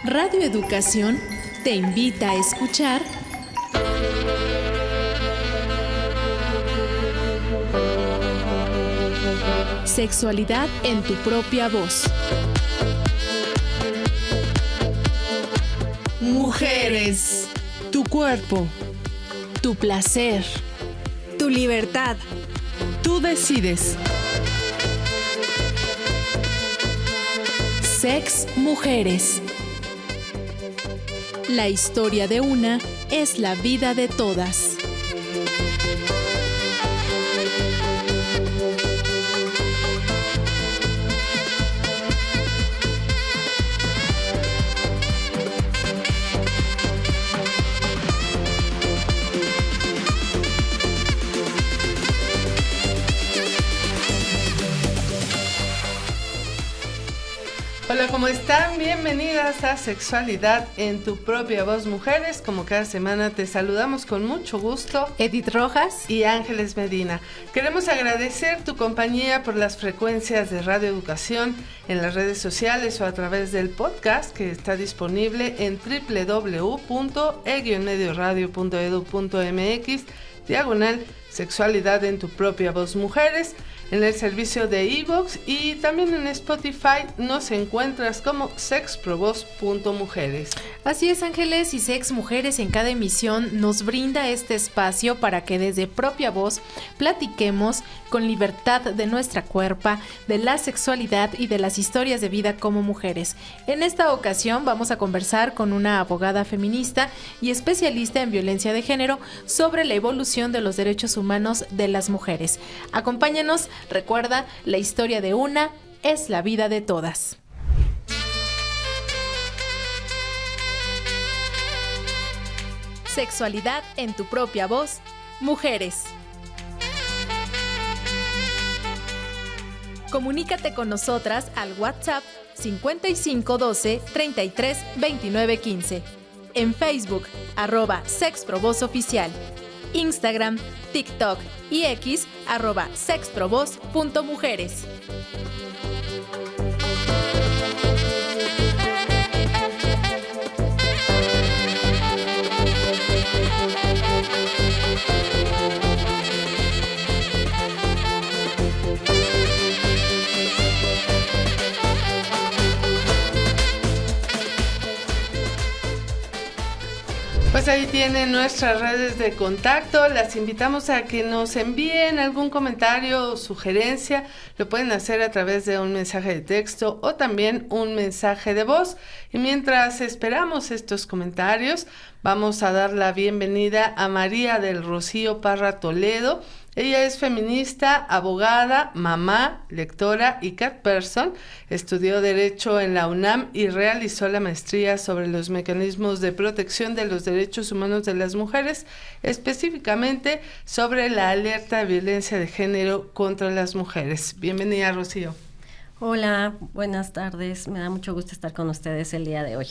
Radio Educación te invita a escuchar Sexualidad en tu propia voz. Mujeres, tu cuerpo, tu placer, tu libertad. Tú decides. Sex Mujeres. La historia de una es la vida de todas. Hola, ¿cómo están? Bienvenidas a Sexualidad en tu propia voz, mujeres. Como cada semana te saludamos con mucho gusto, Edith Rojas y Ángeles Medina. Queremos agradecer tu compañía por las frecuencias de Radio Educación en las redes sociales o a través del podcast que está disponible en www.e-medioradio.edu.mx/Sexualidad en tu propia voz, mujeres. En el servicio de iVoox y también en Spotify nos encuentras como sexprovoz.mujeres. Así es, Ángeles, y Sex Mujeres en cada emisión nos brinda este espacio para que desde propia voz platiquemos con libertad de nuestra cuerpa, de la sexualidad y de las historias de vida como mujeres. En esta ocasión vamos a conversar con una abogada feminista y especialista en violencia de género sobre la evolución de los derechos humanos de las mujeres. Acompáñanos. Recuerda, la historia de una es la vida de todas. Sexualidad en tu propia voz, mujeres. Comunícate con nosotras al WhatsApp 5512 33 29 15. En Facebook, @sexprovozoficial. Instagram, TikTok y X, @sexprovoz.mujeres. Pues ahí tienen nuestras redes de contacto. Las invitamos a que nos envíen algún comentario o sugerencia. Lo pueden hacer a través de un mensaje de texto o también un mensaje de voz. Y mientras esperamos estos comentarios, vamos a dar la bienvenida a María del Rocío Parra Toledo. Ella es feminista, abogada, mamá, lectora y cat person. Estudió Derecho en la UNAM y realizó la maestría sobre los mecanismos de protección de los derechos humanos de las mujeres, específicamente sobre la alerta de violencia de género contra las mujeres. Bienvenida, Rocío. Hola, buenas tardes. Me da mucho gusto estar con ustedes el día de hoy.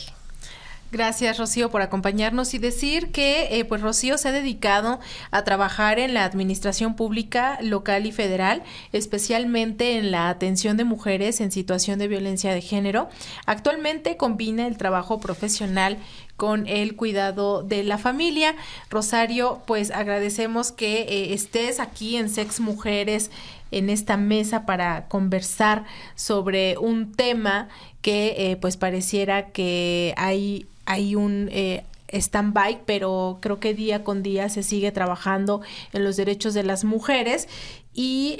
Gracias, Rocío, por acompañarnos y decir que pues Rocío se ha dedicado a trabajar en la administración pública local y federal, especialmente en la atención de mujeres en situación de violencia de género. Actualmente combina el trabajo profesional con el cuidado de la familia. Rosario, pues agradecemos que estés aquí en Sex Mujeres en esta mesa para conversar sobre un tema que pues pareciera que hay un stand-by, pero creo que día con día se sigue trabajando en los derechos de las mujeres. Y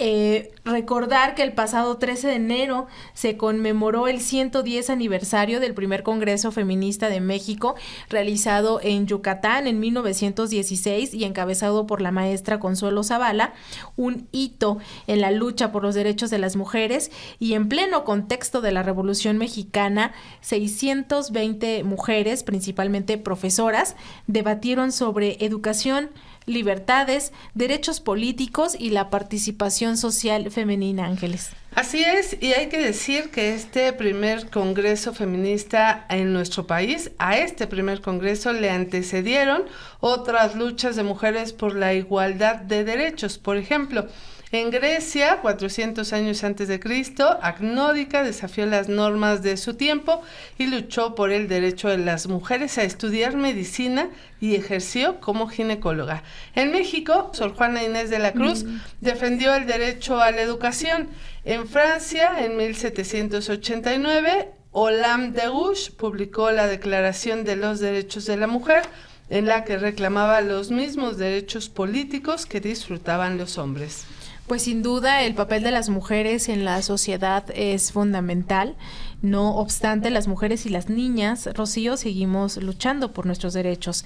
recordar que el pasado 13 de enero se conmemoró el 110 aniversario del primer Congreso Feminista de México, realizado en Yucatán en 1916 y encabezado por la maestra Consuelo Zavala, un hito en la lucha por los derechos de las mujeres. Y en pleno contexto de la Revolución Mexicana, 620 mujeres, principalmente profesoras, debatieron sobre educación, libertades, derechos políticos y la participación social femenina, Ángeles. Así es, y hay que decir que este primer congreso feminista en nuestro país, a este primer congreso le antecedieron otras luchas de mujeres por la igualdad de derechos. Por ejemplo, En Grecia, 400 años antes de Cristo, Agnódica desafió las normas de su tiempo y luchó por el derecho de las mujeres a estudiar medicina y ejerció como ginecóloga. En México, Sor Juana Inés de la Cruz defendió el derecho a la educación. En Francia, en 1789, Olympe de Gouges publicó la Declaración de los Derechos de la Mujer, en la que reclamaba los mismos derechos políticos que disfrutaban los hombres. Pues sin duda el papel de las mujeres en la sociedad es fundamental. No obstante, las mujeres y las niñas, Rocío, seguimos luchando por nuestros derechos.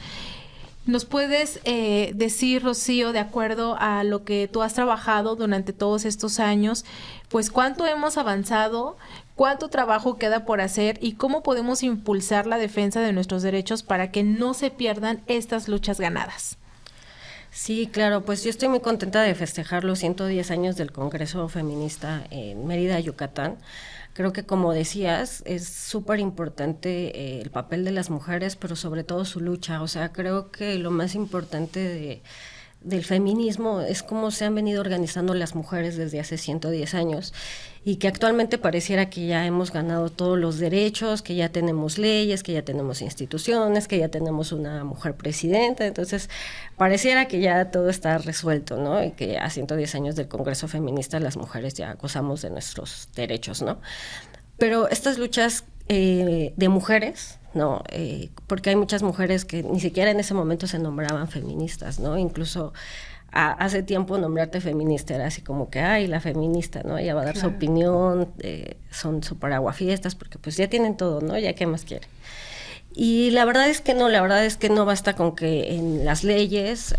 ¿Nos puedes decir, Rocío, de acuerdo a lo que tú has trabajado durante todos estos años, pues cuánto hemos avanzado, cuánto trabajo queda por hacer y cómo podemos impulsar la defensa de nuestros derechos para que no se pierdan estas luchas ganadas? Sí, claro, pues yo estoy muy contenta de festejar los 110 años del Congreso Feminista en Mérida, Yucatán. Creo que, como decías, es súper importante el papel de las mujeres, pero sobre todo su lucha. O sea, creo que lo más importante del feminismo es cómo se han venido organizando las mujeres desde hace 110 años y que actualmente pareciera que ya hemos ganado todos los derechos, que ya tenemos leyes, que ya tenemos instituciones, que ya tenemos una mujer presidenta. Entonces, pareciera que ya todo está resuelto, ¿no? Y que a 110 años del Congreso Feminista las mujeres ya gozamos de nuestros derechos, ¿no? Pero estas luchas de mujeres, ¿no? Porque hay muchas mujeres que ni siquiera en ese momento se nombraban feministas, ¿no? Incluso hace tiempo nombrarte feminista era así como que, ay, la feminista, ¿no? Ella va a dar su opinión, son súper aguafiestas, porque pues ya tienen todo, ¿no? Ya qué más quiere. Y la verdad es que no basta con que en las leyes,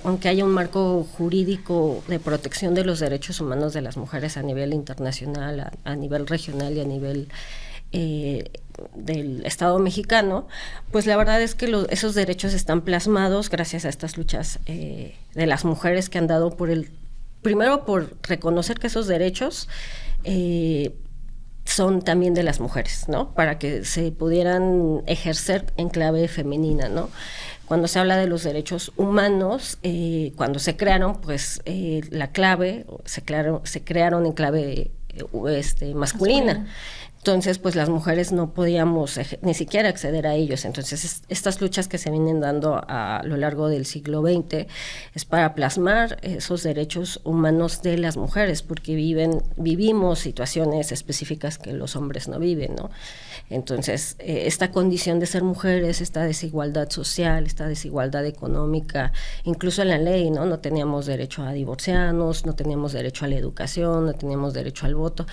aunque haya un marco jurídico de protección de los derechos humanos de las mujeres a nivel internacional, a nivel regional y a nivel del Estado mexicano, pues la verdad es que esos derechos están plasmados gracias a estas luchas de las mujeres que han dado primero por reconocer que esos derechos son también de las mujeres, ¿no? Para que se pudieran ejercer en clave femenina, ¿no? Cuando se habla de los derechos humanos, cuando se crearon, pues la clave, se crearon en clave masculina. Entonces, pues las mujeres no podíamos ni siquiera acceder a ellos. Entonces, estas luchas que se vienen dando a lo largo del siglo XX es para plasmar esos derechos humanos de las mujeres, porque vivimos situaciones específicas que los hombres no viven, ¿no? Entonces, esta condición de ser mujeres, esta desigualdad social, esta desigualdad económica, incluso en la ley, ¿no? No teníamos derecho a divorciarnos, no teníamos derecho a la educación, no teníamos derecho al voto.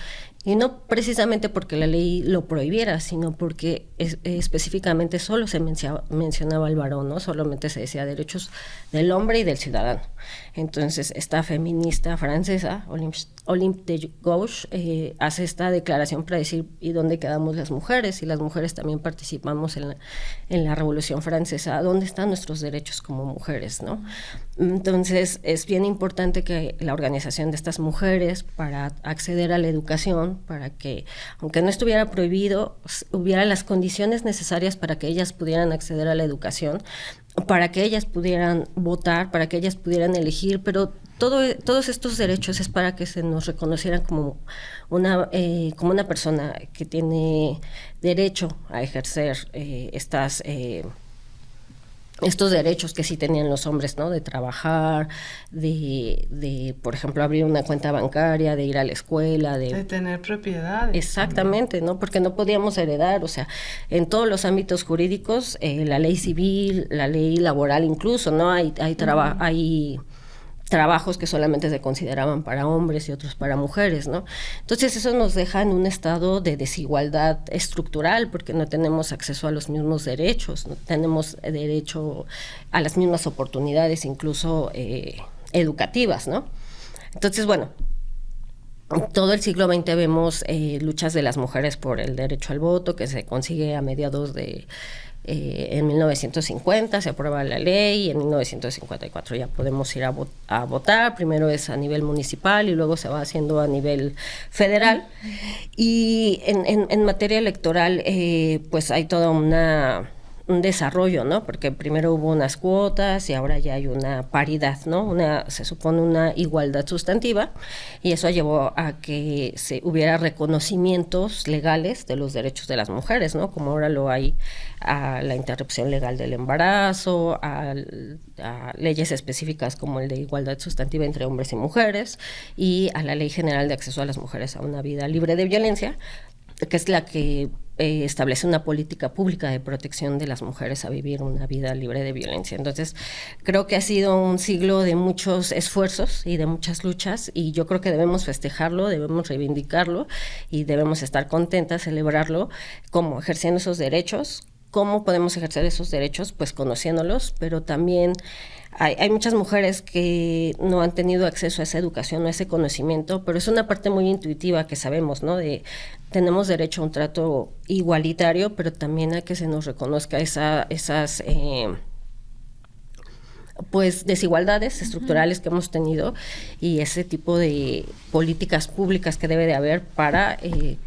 Y no precisamente porque la ley lo prohibiera, sino porque específicamente solo se mencionaba al varón, ¿no? Solamente se decía derechos del hombre y del ciudadano. Entonces, esta feminista francesa, Olympe de Gouges, hace esta declaración para decir ¿y dónde quedamos las mujeres? Y las mujeres también participamos en la Revolución Francesa. ¿Dónde están nuestros derechos como mujeres, no? Entonces, es bien importante que la organización de estas mujeres para acceder a la educación, para que, aunque no estuviera prohibido, hubiera las condiciones necesarias para que ellas pudieran acceder a la educación, para que ellas pudieran votar, para que ellas pudieran elegir, pero todos estos derechos es para que se nos reconocieran como una persona que tiene derecho a ejercer estos derechos que sí tenían los hombres, ¿no? De trabajar, de por ejemplo, abrir una cuenta bancaria, de ir a la escuela, de tener propiedades. Exactamente, ¿no? Porque no podíamos heredar, o sea, en todos los ámbitos jurídicos, la ley civil, la ley laboral incluso, ¿no? Hay trabajos que solamente se consideraban para hombres y otros para mujeres, ¿no? Entonces eso nos deja en un estado de desigualdad estructural porque no tenemos acceso a los mismos derechos, no tenemos derecho a las mismas oportunidades, incluso educativas, ¿no? Entonces, bueno, todo el siglo XX vemos luchas de las mujeres por el derecho al voto que se consigue a mediados en 1950 se aprueba la ley y en 1954 ya podemos ir a votar. Primero es a nivel municipal y luego se va haciendo a nivel federal. Y en materia electoral, pues hay toda un desarrollo, ¿no? Porque primero hubo unas cuotas y ahora ya hay una paridad, ¿no? Se supone una igualdad sustantiva, y eso llevó a que hubiera reconocimientos legales de los derechos de las mujeres, ¿no? Como ahora lo hay a la interrupción legal del embarazo, a leyes específicas como el de igualdad sustantiva entre hombres y mujeres, y a la Ley General de Acceso a las Mujeres a una Vida Libre de Violencia, que es la que establece una política pública de protección de las mujeres a vivir una vida libre de violencia. Entonces, creo que ha sido un siglo de muchos esfuerzos y de muchas luchas, y yo creo que debemos festejarlo, debemos reivindicarlo y debemos estar contentas, celebrarlo, como ejerciendo esos derechos. ¿Cómo podemos ejercer esos derechos? Pues conociéndolos, pero también hay muchas mujeres que no han tenido acceso a esa educación, a ese conocimiento, pero es una parte muy intuitiva que sabemos, ¿no? Tenemos derecho a un trato igualitario, pero también a que se nos reconozca esas pues desigualdades estructurales que hemos tenido, y ese tipo de políticas públicas que debe de haber para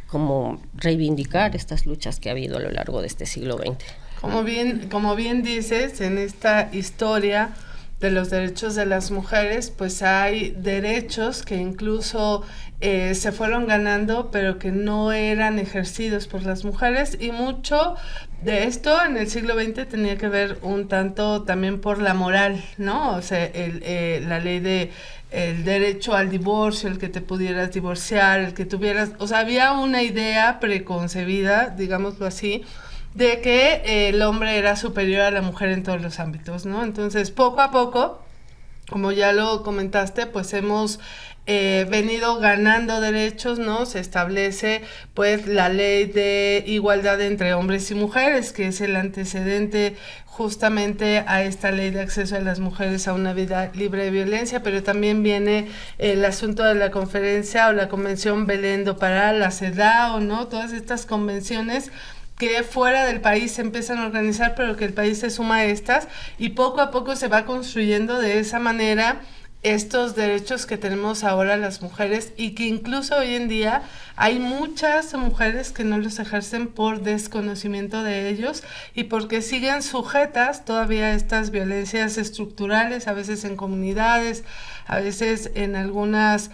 como reivindicar estas luchas que ha habido a lo largo de este siglo XX. Como bien dices, en esta historia de los derechos de las mujeres, pues hay derechos que incluso se fueron ganando, pero que no eran ejercidos por las mujeres, y mucho de esto en el siglo XX tenía que ver un tanto también por la moral, ¿no? O sea, la ley de el derecho al divorcio, el que te pudieras divorciar, el que tuvieras, o sea, había una idea preconcebida, digámoslo así, de que el hombre era superior a la mujer en todos los ámbitos, ¿no? Entonces, poco a poco, como ya lo comentaste, pues hemos venido ganando derechos, ¿no? Se establece, pues, la ley de igualdad entre hombres y mujeres, que es el antecedente justamente a esta ley de acceso a las mujeres a una vida libre de violencia, pero también viene el asunto de la conferencia o la Convención Belén do Pará, la CEDAW, ¿no? Todas estas convenciones que fuera del país se empiezan a organizar, pero que el país se suma a estas, y poco a poco se va construyendo de esa manera estos derechos que tenemos ahora las mujeres, y que incluso hoy en día hay muchas mujeres que no los ejercen por desconocimiento de ellos y porque siguen sujetas todavía a estas violencias estructurales, a veces en comunidades, a veces en algunos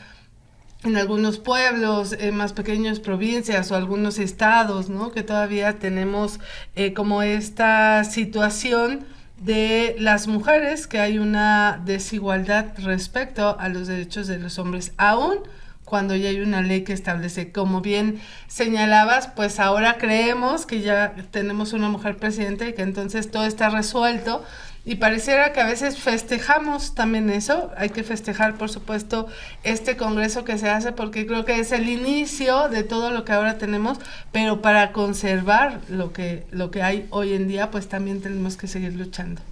pueblos más pequeños, provincias o algunos estados, ¿no? Que todavía tenemos como esta situación de las mujeres, que hay una desigualdad respecto a los derechos de los hombres, aún cuando ya hay una ley que establece, como bien señalabas, pues ahora creemos que ya tenemos una mujer presidenta y que entonces todo está resuelto, y pareciera que a veces festejamos también eso. Hay que festejar, por supuesto, este congreso que se hace, porque creo que es el inicio de todo lo que ahora tenemos, pero para conservar lo que hay hoy en día, pues también tenemos que seguir luchando.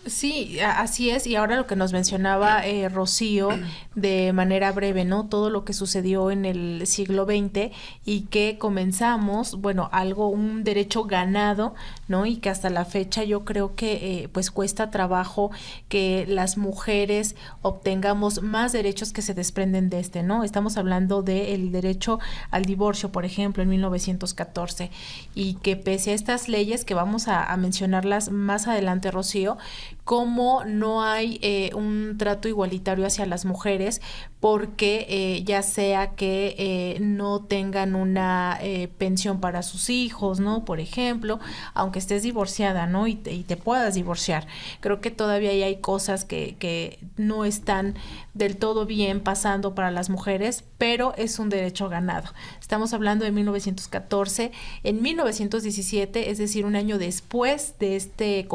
Sí, así es, y ahora lo que nos mencionaba Rocío de manera breve, ¿no? Todo lo que sucedió en el siglo XX y que comenzamos, bueno, un derecho ganado, ¿no? Y que hasta la fecha yo creo que pues cuesta trabajo que las mujeres obtengamos más derechos que se desprenden de este, ¿no? Estamos hablando del derecho al divorcio, por ejemplo, en 1914, y que pese a estas leyes que vamos a mencionarlas más adelante, Rocío, cómo no hay un trato igualitario hacia las mujeres, porque ya sea que no tengan una pensión para sus hijos, ¿no? Por ejemplo, aunque estés divorciada, ¿no? Y te puedas divorciar. Creo que todavía hay cosas que no están del todo bien pasando para las mujeres, pero es un derecho ganado. Estamos hablando de 1914. En 1917, es decir, un año después de este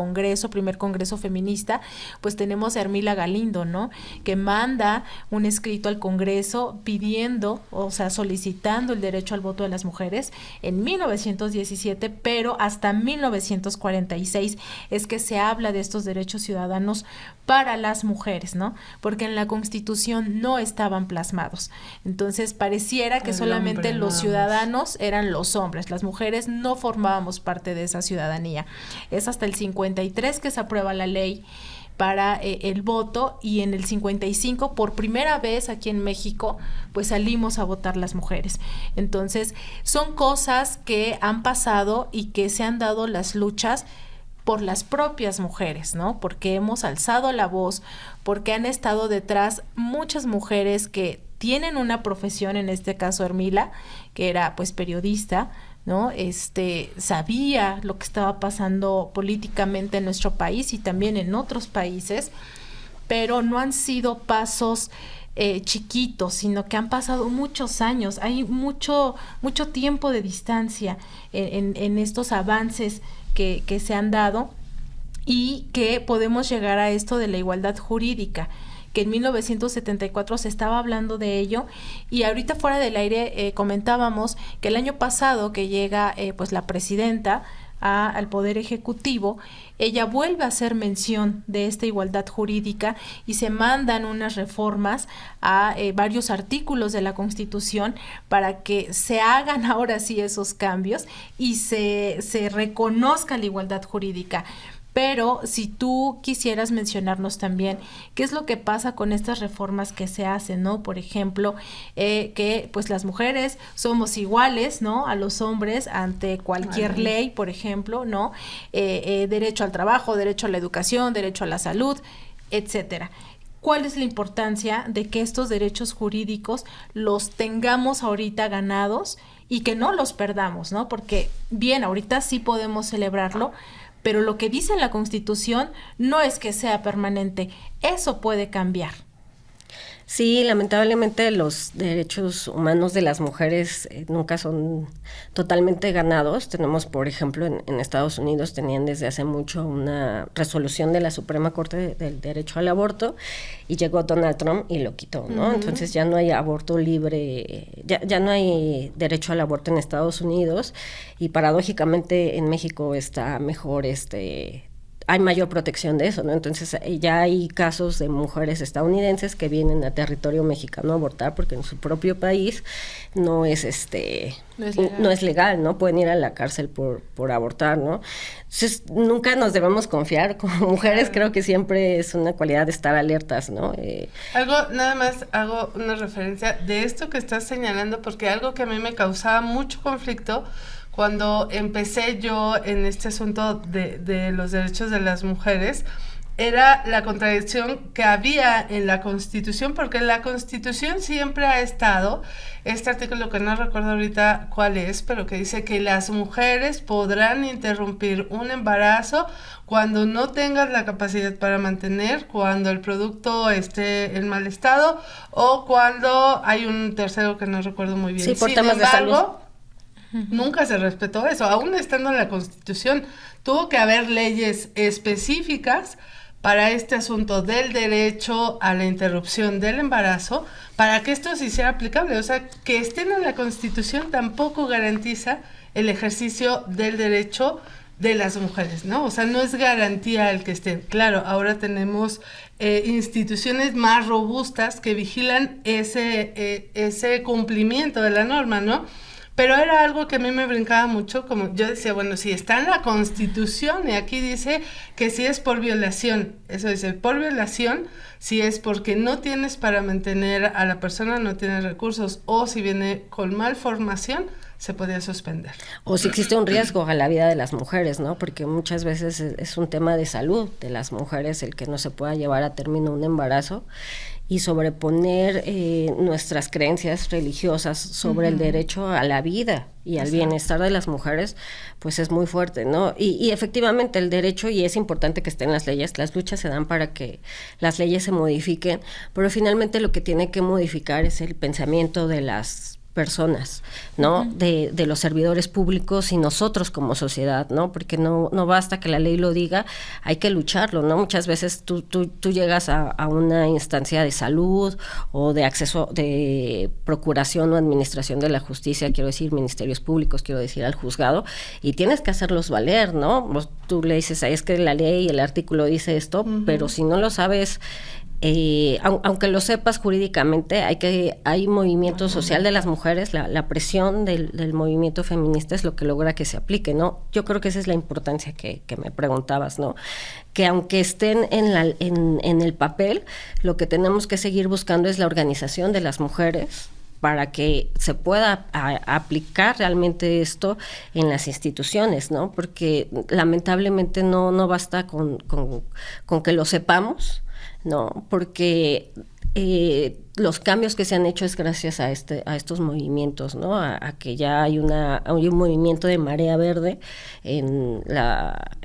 primer congreso feminista, pues tenemos a Ermila Galindo, ¿no? Que manda un escrito al Congreso pidiendo, o sea, solicitando el derecho al voto de las mujeres en 1917, pero hasta 1946 es que se habla de estos derechos ciudadanos para las mujeres, ¿no? Porque en la Constitución no estaban plasmados. Entonces, pareciera que solamente los ciudadanos eran los hombres, las mujeres no formábamos parte de esa ciudadanía. Es hasta el 53 que se aprueba la ley para el voto, y en el 55 por primera vez aquí en México pues salimos a votar las mujeres. Entonces son cosas que han pasado y que se han dado las luchas por las propias mujeres, ¿no? Porque hemos alzado la voz, porque han estado detrás muchas mujeres que tienen una profesión, en este caso Hermila, que era pues periodista, ¿no? Sabía lo que estaba pasando políticamente en nuestro país y también en otros países, pero no han sido pasos chiquitos, sino que han pasado muchos años, hay mucho tiempo de distancia en estos avances que se han dado, y que podemos llegar a esto de la igualdad jurídica, que en 1974 se estaba hablando de ello, y ahorita fuera del aire comentábamos que el año pasado que llega pues la presidenta al Poder Ejecutivo, ella vuelve a hacer mención de esta igualdad jurídica y se mandan unas reformas a varios artículos de la Constitución para que se hagan ahora sí esos cambios y se reconozca la igualdad jurídica. Pero si tú quisieras mencionarnos también qué es lo que pasa con estas reformas que se hacen, ¿no? Por ejemplo, que pues las mujeres somos iguales, ¿no? A los hombres ante cualquier ley, por ejemplo, ¿no? Derecho al trabajo, derecho a la educación, derecho a la salud, etcétera. ¿Cuál es la importancia de que estos derechos jurídicos los tengamos ahorita ganados y que no los perdamos, ¿no? Porque bien, ahorita sí podemos celebrarlo, pero lo que dice la Constitución no es que sea permanente, eso puede cambiar. Sí, lamentablemente los derechos humanos de las mujeres nunca son totalmente ganados. Tenemos, por ejemplo, en Estados Unidos tenían desde hace mucho una resolución de la Suprema Corte del derecho al aborto, y llegó Donald Trump y lo quitó, ¿no? Uh-huh. Entonces ya no hay aborto libre, ya no hay derecho al aborto en Estados Unidos, y paradójicamente en México está mejor hay mayor protección de eso, ¿no? Entonces ya hay casos de mujeres estadounidenses que vienen a territorio mexicano a abortar porque en su propio país no es legal, ¿no? Pueden ir a la cárcel por abortar, ¿no? Entonces nunca nos debemos confiar como mujeres, creo que siempre es una cualidad de estar alertas, ¿no? Nada más hago una referencia de esto que estás señalando, porque algo que a mí me causaba mucho conflicto cuando empecé yo en este asunto de los derechos de las mujeres, era la contradicción que había en la Constitución, porque en la Constitución siempre ha estado este artículo que no recuerdo ahorita cuál es, pero que dice que las mujeres podrán interrumpir un embarazo cuando no tengas la capacidad para mantener, cuando el producto esté en mal estado, o cuando hay un tercero que no recuerdo muy bien. Sí, por temas de salud. Nunca se respetó eso, aún estando en la Constitución. Tuvo que haber leyes específicas para este asunto del derecho a la interrupción del embarazo, para que esto sí sea aplicable. O sea, que estén en la Constitución tampoco garantiza el ejercicio del derecho de las mujeres, ¿no? O sea, no es garantía el que estén. Claro, ahora tenemos instituciones más robustas que vigilan ese cumplimiento de la norma, ¿no? Pero era algo que a mí me brincaba mucho, como yo decía, bueno, si está en la Constitución y aquí dice que si es por violación, eso dice, por violación, si es porque no tienes para mantener a la persona, no tienes recursos, o si viene con malformación, se podía suspender. O si existe un riesgo a la vida de las mujeres, ¿no? Porque muchas veces es un tema de salud de las mujeres el que no se pueda llevar a término un embarazo, y sobreponer nuestras creencias religiosas sobre el derecho a la vida y al bienestar de las mujeres, pues es muy fuerte, ¿no? Y efectivamente el derecho, y es importante que esté en las leyes, las luchas se dan para que las leyes se modifiquen, pero finalmente lo que tiene que modificar es el pensamiento de las personas, ¿no? De los servidores públicos y nosotros como sociedad, ¿no? Porque no basta que la ley lo diga, hay que lucharlo, ¿no? Muchas veces tú llegas a una instancia de salud o de acceso, de procuración o administración de la justicia, quiero decir, ministerios públicos, quiero decir, al juzgado, y tienes que hacerlos valer, ¿no? Tú le dices, es que la ley, el artículo dice esto, pero si no lo sabes aunque lo sepas jurídicamente, hay movimiento social de las mujeres, la presión del movimiento feminista es lo que logra que se aplique, ¿no? Yo creo que esa es la importancia que me preguntabas, ¿no? Que aunque estén en el papel, lo que tenemos que seguir buscando es la organización de las mujeres para que se pueda aplicar realmente esto en las instituciones, ¿no? Porque lamentablemente no basta con que lo sepamos, ¿no? Porque los cambios que se han hecho es gracias a estos movimientos, ¿no? A que ya hay un movimiento de marea verde en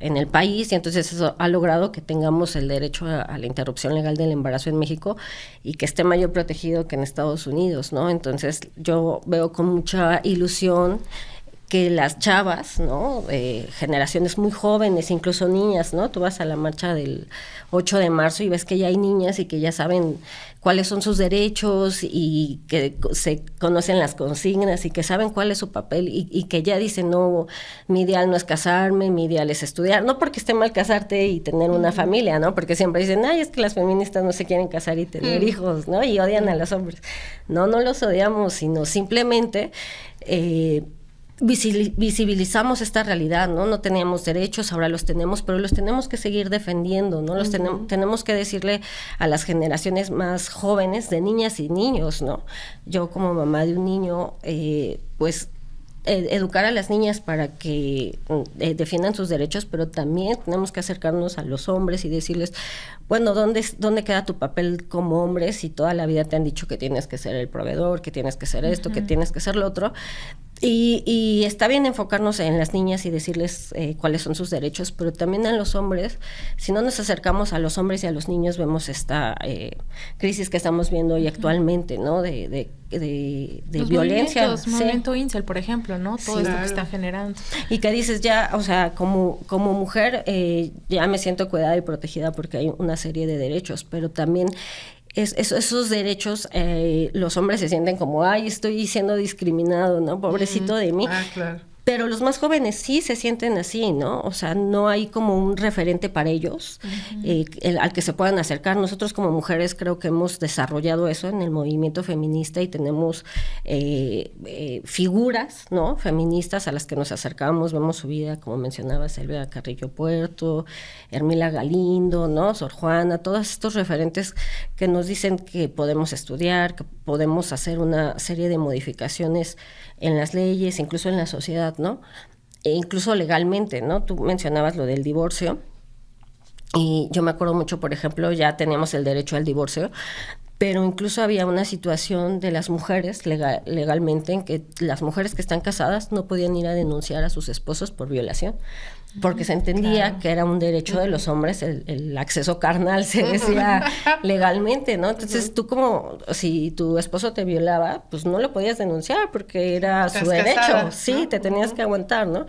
el país, y entonces eso ha logrado que tengamos el derecho a la interrupción legal del embarazo en México y que esté mayor protegido que en Estados Unidos, ¿no? Entonces yo veo con mucha ilusión que las chavas, ¿no? Generaciones muy jóvenes, incluso niñas, ¿no? Tú vas a la marcha del 8 de marzo y ves que ya hay niñas y que ya saben cuáles son sus derechos y que se conocen las consignas y que saben cuál es su papel y que ya dicen, no, mi ideal no es casarme, mi ideal es estudiar, no porque esté mal casarte y tener una familia, ¿no? Porque siempre dicen, ay, es que las feministas no se quieren casar y tener hijos, ¿no? Y odian a los hombres. No los odiamos, sino simplemente visibilizamos esta realidad, ¿no? No teníamos derechos, ahora los tenemos, pero los tenemos que seguir defendiendo, ¿no? Los tenemos que decirle a las generaciones más jóvenes, de niñas y niños, ¿no? Yo como mamá de un niño, pues educar a las niñas para que defiendan sus derechos, pero también tenemos que acercarnos a los hombres y decirles, bueno, ¿dónde queda tu papel como hombre si toda la vida te han dicho que tienes que ser el proveedor, que tienes que ser esto, que tienes que ser lo otro? Y está bien enfocarnos en las niñas y decirles cuáles son sus derechos, pero también en los hombres. Si no nos acercamos a los hombres y a los niños, vemos esta crisis que estamos viendo hoy actualmente, ¿no? De violencia. Movimiento incel, por ejemplo, ¿no? Todo esto que está generando. Y que dices ya, o sea, como mujer ya me siento cuidada y protegida porque hay una serie de derechos, pero también esos derechos, los hombres se sienten como, ay, estoy siendo discriminado, ¿no? Pobrecito de mí. Ah, claro. Pero los más jóvenes sí se sienten así, ¿no? O sea, no hay como un referente para ellos al que se puedan acercar. Nosotros como mujeres creo que hemos desarrollado eso en el movimiento feminista y tenemos figuras, ¿no? Feministas a las que nos acercamos, vemos su vida, como mencionaba Silvia Carrillo Puerto, Hermila Galindo, ¿no? Sor Juana, todos estos referentes que nos dicen que podemos estudiar, que podemos hacer una serie de modificaciones en las leyes, incluso en la sociedad, ¿no? E incluso legalmente, ¿no? Tú mencionabas lo del divorcio y yo me acuerdo mucho, por ejemplo, ya teníamos el derecho al divorcio, pero incluso había una situación de las mujeres legalmente en que las mujeres que están casadas no podían ir a denunciar a sus esposos por violación, porque se entendía que era un derecho de los hombres el acceso carnal, se decía legalmente, ¿no? Entonces tú como, si tu esposo te violaba, pues no lo podías denunciar porque era su derecho, casada, sí, ¿no? Te tenías que aguantar, ¿no?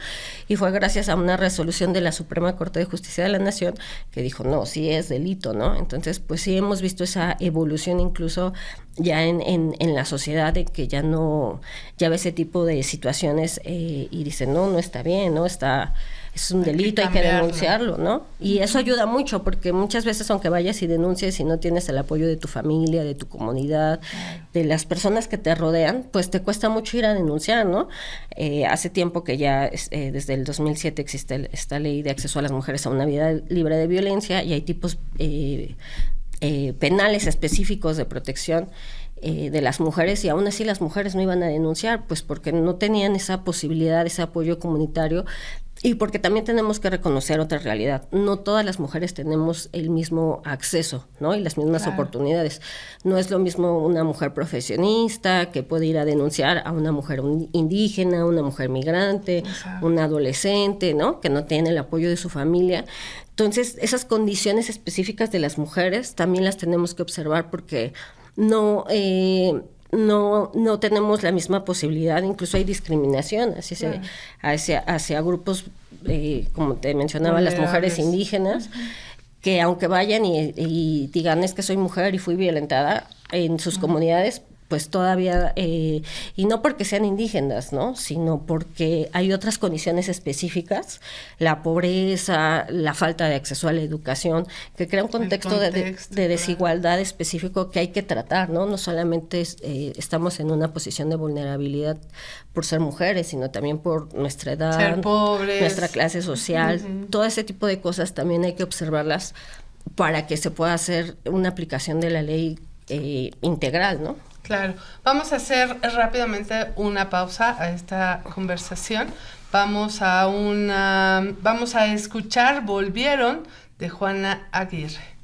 Y fue gracias a una resolución de la Suprema Corte de Justicia de la Nación que dijo, no, sí es delito, ¿no? Entonces, pues sí hemos visto esa evolución incluso ya en la sociedad de que ya ve ese tipo de situaciones y dicen, no está bien, no está... Es un delito, hay que denunciarlo, ¿no? Y eso ayuda mucho porque muchas veces aunque vayas y denuncies y no tienes el apoyo de tu familia, de tu comunidad, de las personas que te rodean, pues te cuesta mucho ir a denunciar, ¿no? Hace tiempo que ya desde el 2007 existe esta ley de acceso a las mujeres a una vida libre de violencia y hay tipos penales específicos de protección de las mujeres y aún así las mujeres no iban a denunciar, pues porque no tenían esa posibilidad, ese apoyo comunitario. Y porque también tenemos que reconocer otra realidad. No todas las mujeres tenemos el mismo acceso, ¿no? Y las mismas oportunidades. No es lo mismo una mujer profesionista que puede ir a denunciar a una mujer indígena, una mujer migrante, una adolescente, ¿no? Que no tiene el apoyo de su familia. Entonces, esas condiciones específicas de las mujeres también las tenemos que observar porque no tenemos la misma posibilidad, incluso hay discriminación hacia grupos, como te mencionaba, las mujeres indígenas, que aunque vayan y digan es que soy mujer y fui violentada, en sus comunidades pues todavía, y no porque sean indígenas, ¿no? Sino porque hay otras condiciones específicas, la pobreza, la falta de acceso a la educación, que crea un contexto de desigualdad específico que hay que tratar, ¿no? No solamente estamos en una posición de vulnerabilidad por ser mujeres, sino también por nuestra edad, ser pobres, nuestra clase social, todo ese tipo de cosas también hay que observarlas para que se pueda hacer una aplicación de la ley integral, ¿no? Claro. Vamos a hacer rápidamente una pausa a esta conversación. Vamos a escuchar Volvieron de Juana Aguirre.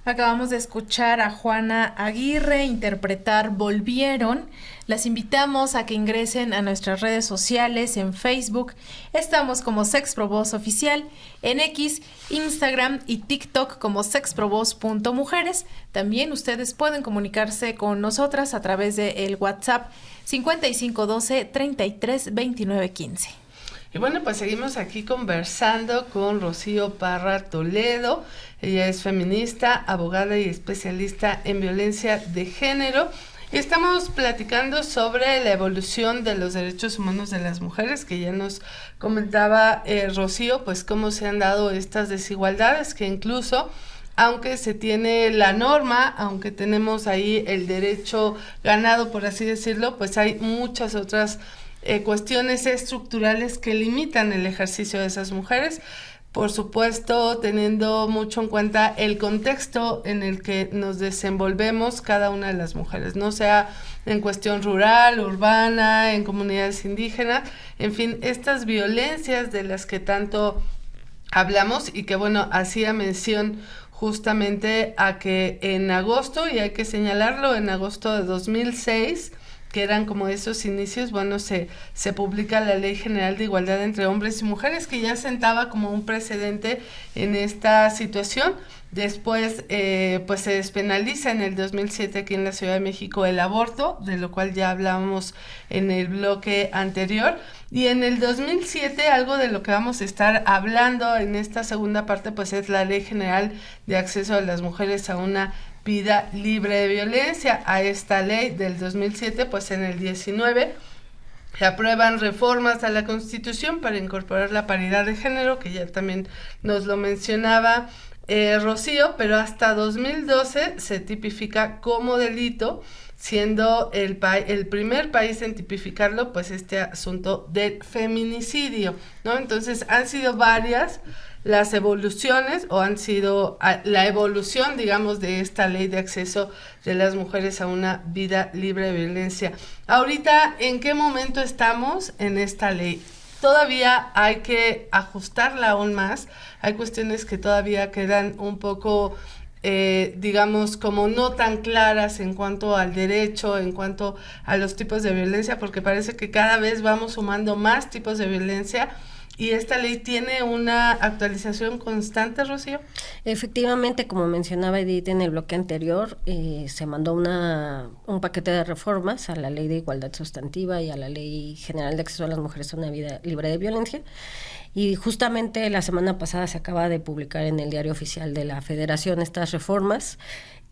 Acabamos de escuchar a Juana Aguirre interpretar Volvieron. Las invitamos a que ingresen a nuestras redes sociales en Facebook. Estamos como Sexprovoz Oficial, en X, Instagram y TikTok como sexprovoz.mujeres. También ustedes pueden comunicarse con nosotras a través del WhatsApp 5512 33 29 15. Y bueno, pues seguimos aquí conversando con Rocío Parra Toledo. Ella es feminista, abogada y especialista en violencia de género. Y estamos platicando sobre la evolución de los derechos humanos de las mujeres, que ya nos comentaba Rocío, pues cómo se han dado estas desigualdades, que incluso aunque se tiene la norma, aunque tenemos ahí el derecho ganado, por así decirlo, pues hay muchas otras cuestiones estructurales que limitan el ejercicio de esas mujeres, por supuesto teniendo mucho en cuenta el contexto en el que nos desenvolvemos cada una de las mujeres, no sea en cuestión rural, urbana, en comunidades indígenas, en fin, estas violencias de las que tanto hablamos y que bueno, hacía mención justamente a que en agosto, y hay que señalarlo, en agosto de 2006, que eran como esos inicios, bueno, se publica la Ley General de Igualdad entre Hombres y Mujeres, que ya sentaba como un precedente en esta situación. Después, pues se despenaliza en el 2007 aquí en la Ciudad de México el aborto, de lo cual ya hablábamos en el bloque anterior. Y en el 2007, algo de lo que vamos a estar hablando en esta segunda parte, pues es la Ley General de Acceso de las Mujeres a una vida libre de violencia. A esta ley del 2007, pues en el 19 se aprueban reformas a la Constitución para incorporar la paridad de género, que ya también nos lo mencionaba Rocío, pero hasta 2012 se tipifica como delito siendo el primer país en tipificarlo, pues este asunto del feminicidio, ¿no? Entonces han sido varias las evoluciones, o han sido la evolución, digamos, de esta ley de acceso de las mujeres a una vida libre de violencia. Ahorita, ¿en qué momento estamos en esta ley? Todavía hay que ajustarla aún más, hay cuestiones que todavía quedan un poco digamos, como no tan claras en cuanto al derecho, en cuanto a los tipos de violencia, porque parece que cada vez vamos sumando más tipos de violencia, y esta ley tiene una actualización constante, Rocío. Efectivamente, como mencionaba Edith en el bloque anterior, se mandó un paquete de reformas a la Ley de Igualdad Sustantiva y a la Ley General de Acceso a las Mujeres a una Vida Libre de Violencia. Y justamente la semana pasada se acaba de publicar en el Diario Oficial de la Federación estas reformas,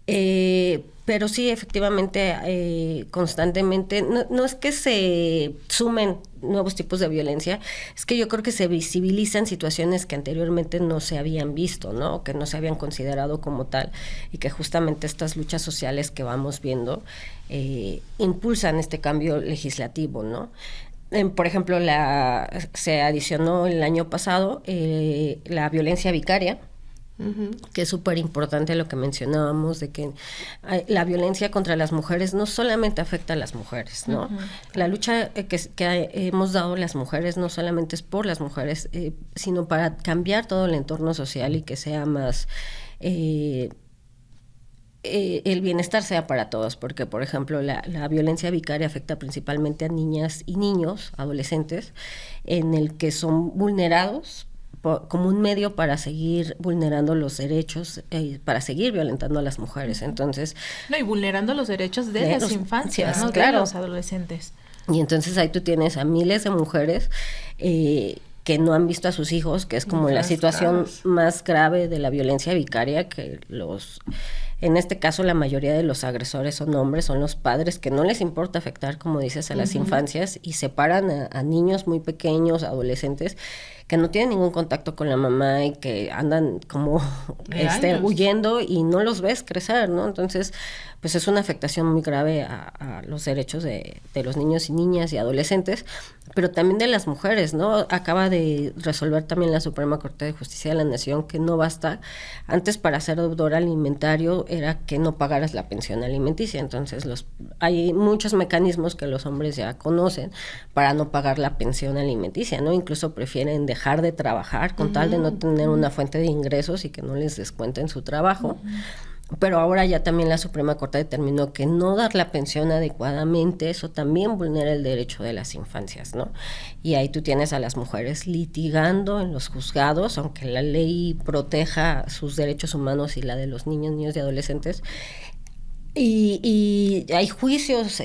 pero sí, efectivamente, constantemente, no es que se sumen nuevos tipos de violencia, es que yo creo que se visibilizan situaciones que anteriormente no se habían visto, ¿no? Que no se habían considerado como tal, y que justamente estas luchas sociales que vamos viendo impulsan este cambio legislativo, ¿no? Por ejemplo, se adicionó el año pasado la violencia vicaria, que es súper importante lo que mencionábamos, de que la violencia contra las mujeres no solamente afecta a las mujeres, ¿no? La lucha que hemos dado las mujeres no solamente es por las mujeres, sino para cambiar todo el entorno social y que sea más... el bienestar sea para todos, porque por ejemplo la violencia vicaria afecta principalmente a niñas y niños, adolescentes, en el que son vulnerados como un medio para seguir vulnerando los derechos, para seguir violentando a las mujeres. Entonces, y vulnerando los derechos de las infancias, ¿no? Claro. De los adolescentes. Y entonces ahí tú tienes a miles de mujeres que no han visto a sus hijos, que es como la situación más grave de la violencia vicaria, que en este caso la mayoría de los agresores son hombres, son los padres, que no les importa afectar, como dices, a las infancias, y separan a niños muy pequeños, adolescentes, que no tienen ningún contacto con la mamá y que andan como huyendo, y no los ves crecer, ¿no? Entonces, pues es una afectación muy grave a los derechos de los niños y niñas y adolescentes, pero también de las mujeres, ¿no? Acaba de resolver también la Suprema Corte de Justicia de la Nación que no basta, antes para ser deudor alimentario era que no pagaras la pensión alimenticia. Entonces hay muchos mecanismos que los hombres ya conocen para no pagar la pensión alimenticia, ¿no? Incluso prefieren dejar de trabajar con tal de no tener una fuente de ingresos y que no les descuenten su trabajo. Pero ahora ya también la Suprema Corte determinó que no dar la pensión adecuadamente, eso también vulnera el derecho de las infancias, ¿no? Y ahí tú tienes a las mujeres litigando en los juzgados, aunque la ley proteja sus derechos humanos y la de los niños, niños y adolescentes. Y hay juicios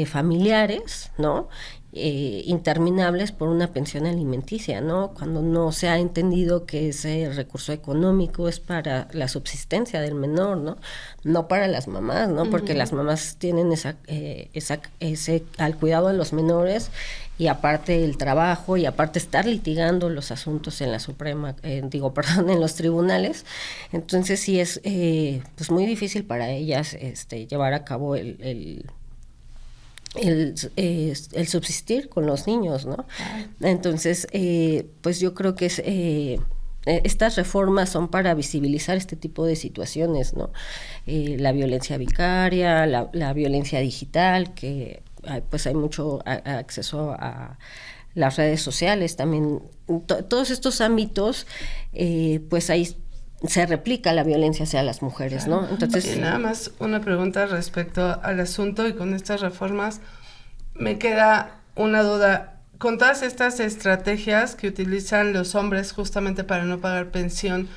familiares, ¿no? Interminables por una pensión alimenticia, ¿no? Cuando no se ha entendido que ese recurso económico es para la subsistencia del menor, ¿no? No para las mamás, ¿no? Porque las mamás tienen ese al cuidado de los menores, y aparte el trabajo, y aparte estar litigando los asuntos en la Suprema, en los tribunales. Entonces sí es pues muy difícil para ellas llevar a cabo el subsistir con los niños, ¿no? Entonces, pues yo creo que estas reformas son para visibilizar este tipo de situaciones, ¿no? La violencia vicaria, la violencia digital, que pues hay mucho acceso a las redes sociales también. Todos estos ámbitos, pues ahí se replica la violencia hacia las mujeres, ¿no? Entonces, y nada más una pregunta respecto al asunto, y con estas reformas me queda una duda. Con todas estas estrategias que utilizan los hombres justamente para no pagar pensión,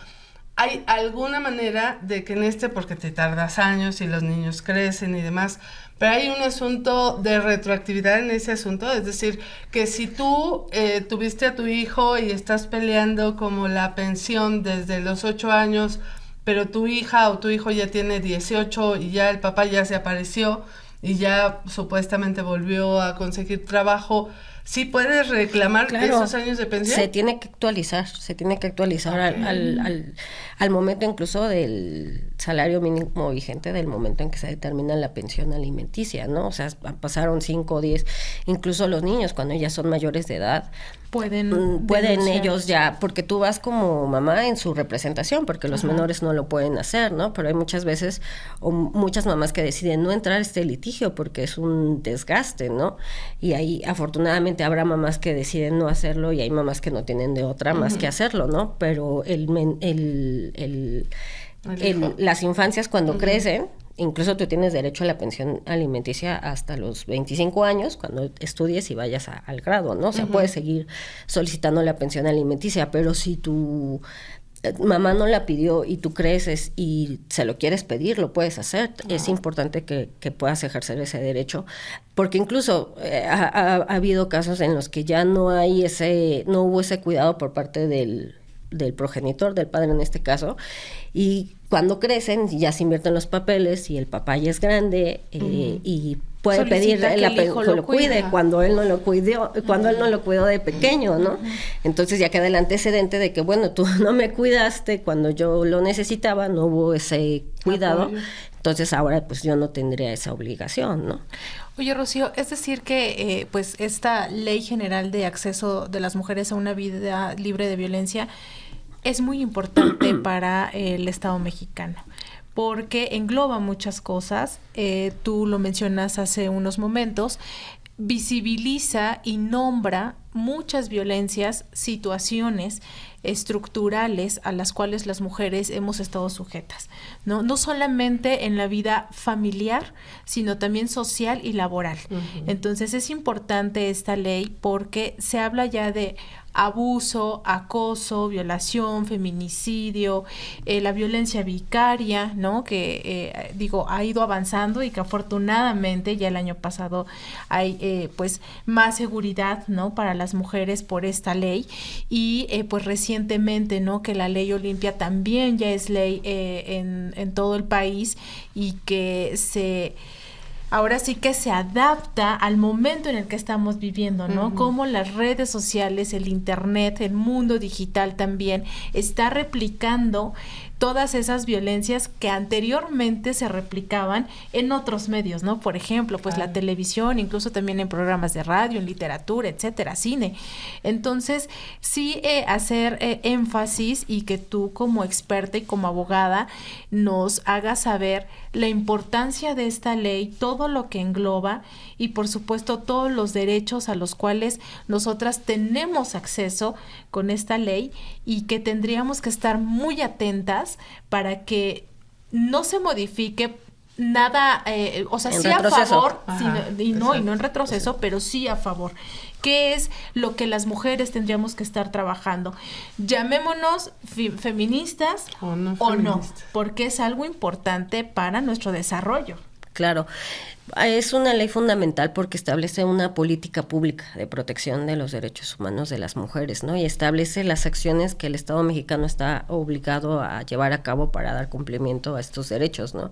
¿hay alguna manera de que porque te tardas años y los niños crecen y demás, pero hay un asunto de retroactividad en ese asunto? Es decir, que si tú tuviste a tu hijo y estás peleando como la pensión desde los 8 años, pero tu hija o tu hijo ya tiene 18 y ya el papá ya se apareció y ya supuestamente volvió a conseguir trabajo, ¿Sí puedes reclamar esos años de pensión? Se tiene que actualizar al momento incluso del salario mínimo vigente, del momento en que se determina la pensión alimenticia, ¿no? O sea, pasaron 5 o 10, incluso los niños cuando ya son mayores de edad, pueden ellos ya, porque tú vas como mamá en su representación, porque los menores no lo pueden hacer, ¿no? Pero hay muchas veces, o muchas mamás que deciden no entrar a este litigio porque es un desgaste, ¿no? Y ahí afortunadamente habrá mamás que deciden no hacerlo y hay mamás que no tienen de otra más que hacerlo, ¿no? Pero las infancias cuando crecen, incluso tú tienes derecho a la pensión alimenticia hasta los 25 años, cuando estudies y vayas al grado, ¿no? O sea, puedes seguir solicitando la pensión alimenticia, pero si tu mamá no la pidió y tú creces y se lo quieres pedir, lo puedes hacer. Es importante que puedas ejercer ese derecho, porque incluso ha habido casos en los que ya no hubo ese cuidado por parte del progenitor, del padre en este caso, y cuando crecen ya se invierten los papeles y el papá ya es grande y puede pedir que el hijo lo cuide cuando él no lo cuidó de pequeño, ¿no? Entonces ya queda el antecedente de que, bueno, tú no me cuidaste cuando yo lo necesitaba, no hubo ese cuidado, entonces ahora pues yo no tendría esa obligación, ¿no? Oye, Rocío, es decir que pues esta Ley General de Acceso de las Mujeres a una Vida Libre de Violencia es muy importante para el Estado mexicano, porque engloba muchas cosas. Tú lo mencionas hace unos momentos, visibiliza y nombra muchas violencias, situaciones estructurales a las cuales las mujeres hemos estado sujetas, ¿no? No solamente en la vida familiar, sino también social y laboral. Entonces es importante esta ley porque se habla ya de abuso, acoso, violación, feminicidio, la violencia vicaria, ¿no? Que ha ido avanzando y que afortunadamente ya el año pasado hay pues más seguridad, ¿no? Para las mujeres por esta ley y pues recientemente, ¿no? Que la ley Olimpia también ya es ley en todo el país y que ahora sí que se adapta al momento en el que estamos viviendo, ¿no? Cómo las redes sociales, el internet, el mundo digital también está replicando todas esas violencias que anteriormente se replicaban en otros medios, ¿no? Por ejemplo, pues la televisión, incluso también en programas de radio, en literatura, etcétera, cine. Entonces, sí hacer énfasis y que tú como experta y como abogada nos hagas saber la importancia de esta ley, todo lo que engloba y por supuesto todos los derechos a los cuales nosotras tenemos acceso con esta ley y que tendríamos que estar muy atentas para que no se modifique nada, o sea, sí a favor, y no en retroceso, pero sí a favor. ¿Qué es lo que las mujeres tendríamos que estar trabajando? Llamémonos feministas o no, porque es algo importante para nuestro desarrollo. Claro, es una ley fundamental porque establece una política pública de protección de los derechos humanos de las mujeres, ¿no? Y establece las acciones que el Estado mexicano está obligado a llevar a cabo para dar cumplimiento a estos derechos, ¿no?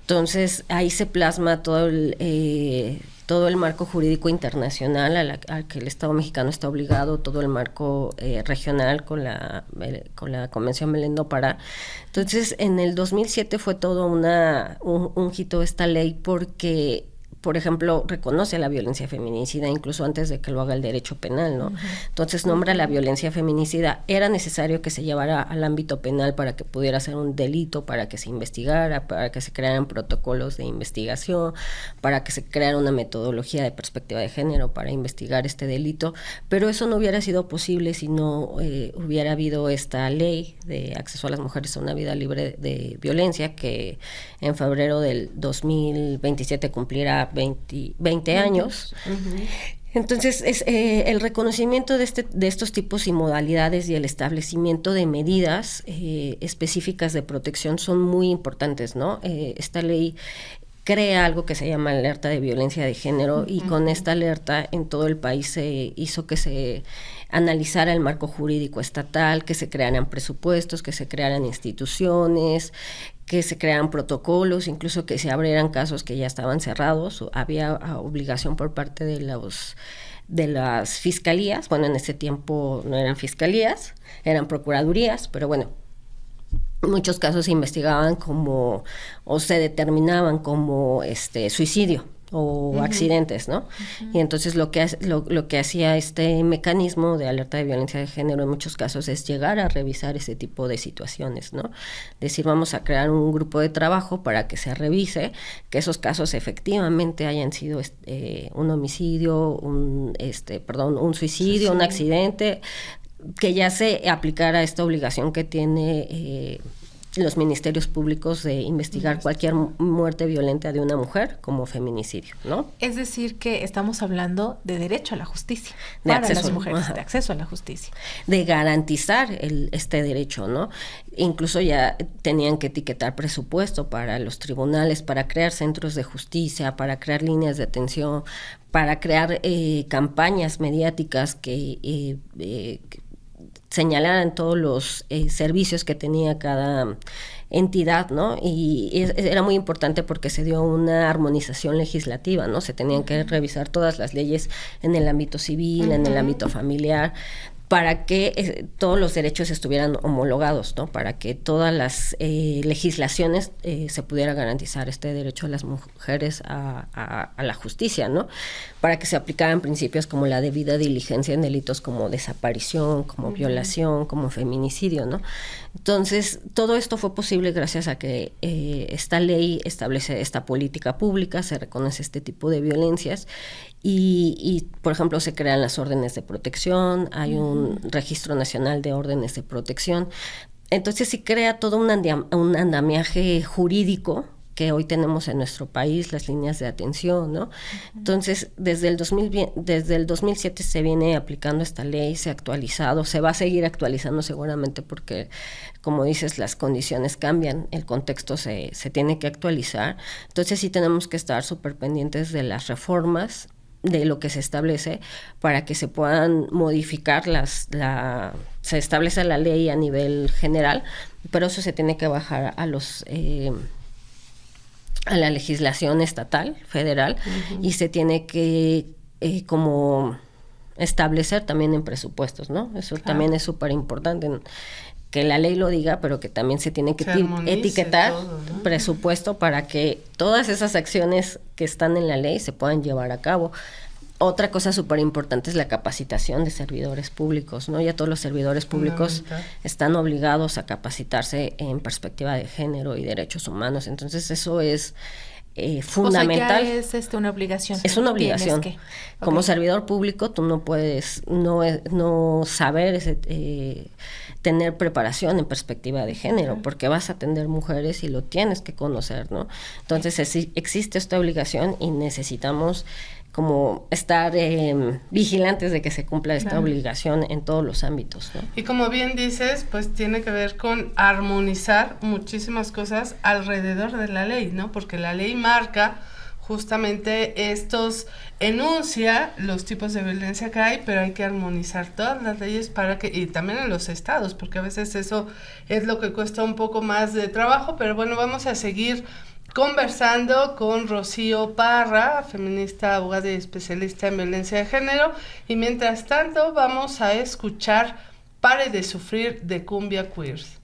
Entonces, ahí se plasma todo el marco jurídico internacional al que el Estado mexicano está obligado, todo el marco regional con la Convención Belén do Pará. Entonces, en el 2007 fue todo un hito esta ley porque, por ejemplo, reconoce la violencia feminicida incluso antes de que lo haga el derecho penal, ¿no? Entonces nombra la violencia feminicida. Era necesario que se llevara al ámbito penal para que pudiera ser un delito, para que se investigara, para que se crearan protocolos de investigación, para que se creara una metodología de perspectiva de género para investigar este delito, pero eso no hubiera sido posible si no hubiera habido esta ley de acceso a las mujeres a una vida libre de violencia que en febrero del 2027 cumplirá 20 años. Entonces, es el reconocimiento de estos tipos y modalidades y el establecimiento de medidas específicas de protección son muy importantes, ¿no? Esta ley crea algo que se llama alerta de violencia de género y con esta alerta en todo el país se hizo que se analizara el marco jurídico estatal, que se crearan presupuestos, que se crearan instituciones, que se crearan protocolos, incluso que se abrieran casos que ya estaban cerrados. Había obligación por parte de los de las fiscalías. Bueno, en ese tiempo no eran fiscalías, eran procuradurías, pero bueno, muchos casos se investigaban como, o se determinaban como suicidio o accidentes, ¿no? Y entonces lo que hacía este mecanismo de alerta de violencia de género en muchos casos es llegar a revisar ese tipo de situaciones, ¿no? Decir, vamos a crear un grupo de trabajo para que se revise que esos casos efectivamente hayan sido un homicidio, un suicidio, un accidente, que ya se aplicara esta obligación que tiene los ministerios públicos de investigar cualquier muerte violenta de una mujer como feminicidio, ¿no? Es decir, que estamos hablando de derecho a la justicia de para acceso, las mujeres, ajá, de acceso a la justicia. De garantizar este derecho, ¿no? Incluso ya tenían que etiquetar presupuesto para los tribunales, para crear centros de justicia, para crear líneas de atención, para crear campañas mediáticas que señalaran todos los servicios que tenía cada entidad, ¿no? Y era muy importante porque se dio una armonización legislativa, ¿no? Se tenían que revisar todas las leyes en el ámbito civil, en el ámbito familiar, para que todos los derechos estuvieran homologados, ¿no? Para que todas las legislaciones se pudiera garantizar este derecho de las mujeres a la justicia, ¿no? Para que se aplicaran principios como la debida diligencia en delitos como desaparición, como violación, como feminicidio, ¿no? Entonces, todo esto fue posible gracias a que esta ley establece esta política pública, se reconoce este tipo de violencias y, por ejemplo, se crean las órdenes de protección, hay un registro nacional de órdenes de protección. Entonces, sí crea todo un andamiaje jurídico que hoy tenemos en nuestro país, las líneas de atención, ¿no? Entonces, desde el 2007 se viene aplicando esta ley, se ha actualizado, se va a seguir actualizando seguramente porque, como dices, las condiciones cambian, el contexto se tiene que actualizar. Entonces, sí tenemos que estar súper pendientes de las reformas, de lo que se establece para que se puedan modificar se establece la ley a nivel general, pero eso se tiene que bajar a la legislación estatal, federal, y se tiene que como establecer también en presupuestos, ¿no? Eso también es súper importante, que la ley lo diga, pero que también se tiene que etiquetar todo, ¿no? Presupuesto para que todas esas acciones que están en la ley se puedan llevar a cabo. Otra cosa súper importante es la capacitación de servidores públicos, ¿no? Ya todos los servidores públicos están obligados a capacitarse en perspectiva de género y derechos humanos. Entonces, eso es fundamental. O sea, ya es una obligación. Es una obligación. Como servidor público, tú no puedes no saber tener preparación en perspectiva de género, porque vas a atender mujeres y lo tienes que conocer, ¿no? Entonces, existe esta obligación y necesitamos como estar vigilantes de que se cumpla esta obligación en todos los ámbitos, ¿no? Y como bien dices, pues tiene que ver con armonizar muchísimas cosas alrededor de la ley, ¿no? Porque la ley marca justamente enuncia los tipos de violencia que hay, pero hay que armonizar todas las leyes y también en los estados, porque a veces eso es lo que cuesta un poco más de trabajo, pero bueno, vamos a seguir conversando con Rocío Parra, feminista, abogada y especialista en violencia de género, y mientras tanto vamos a escuchar Pare de Sufrir de Cumbia Queers.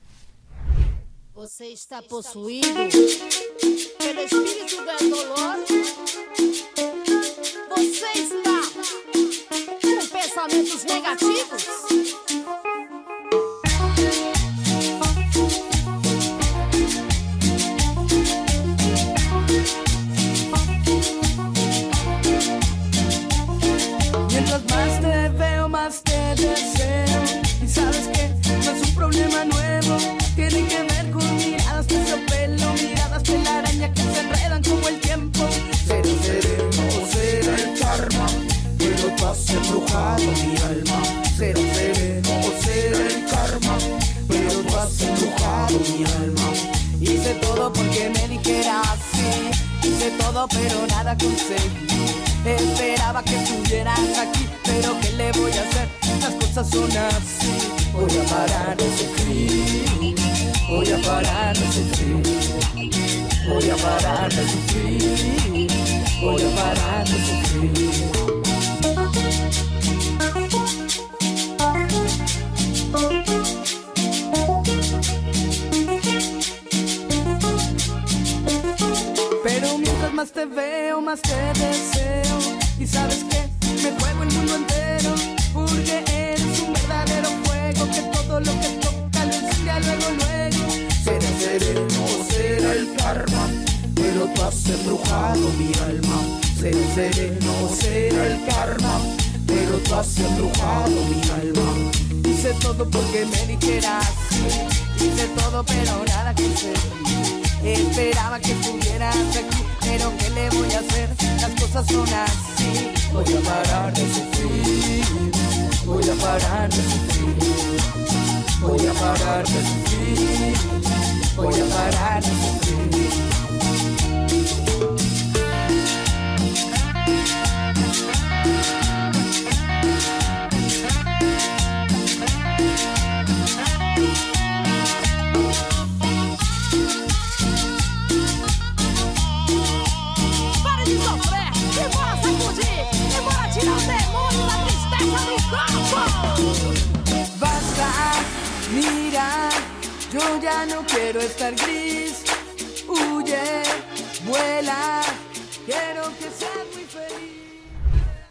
Você está possuído pelo espírito do dolor. Você está com pensamentos negativos. Mientras más te veo, más te deseo. Y sabes que no es un problema nuevo. Tiene que ver con miradas, terciopelo, miradas de la araña que se enredan como el tiempo. Será sereno, será el karma, pero tú has embrujado mi alma. Será sereno, será el karma, pero tú has embrujado mi alma. Hice todo porque me dijeras sí, hice todo pero nada conseguí. Esperaba que estuvieras aquí, pero ¿qué le voy a hacer? Las cosas son así. Voy a parar de sufrir, voy a parar de sufrir, voy a parar de sufrir, voy a parar de sufrir. Pero mientras más te veo, más te deseo. Y sabes que me juego el mundo entero, porque eres un verdadero fuego que todo lo que toca lo enciende luego. Será sereno o será el karma, pero tú has embrujado mi alma. Será sereno o será el karma, pero tú has embrujado mi alma. Hice todo porque me dijeras sí. Hice todo pero nada que sé. Esperaba que estuvieras aquí, pero ¿qué le voy a hacer? Las cosas son así. Voy a parar de sufrir. Voy a parar de sufrir. Voy a parar de sufrir. Voy a parar de sufrir. Mira, yo ya no quiero estar gris. Huye, vuela, quiero que seas muy feliz.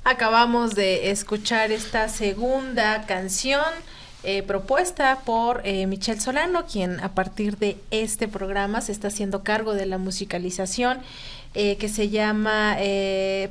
Acabamos de escuchar esta segunda canción propuesta por Michelle Solano, quien a partir de este programa se está haciendo cargo de la musicalización, que se llama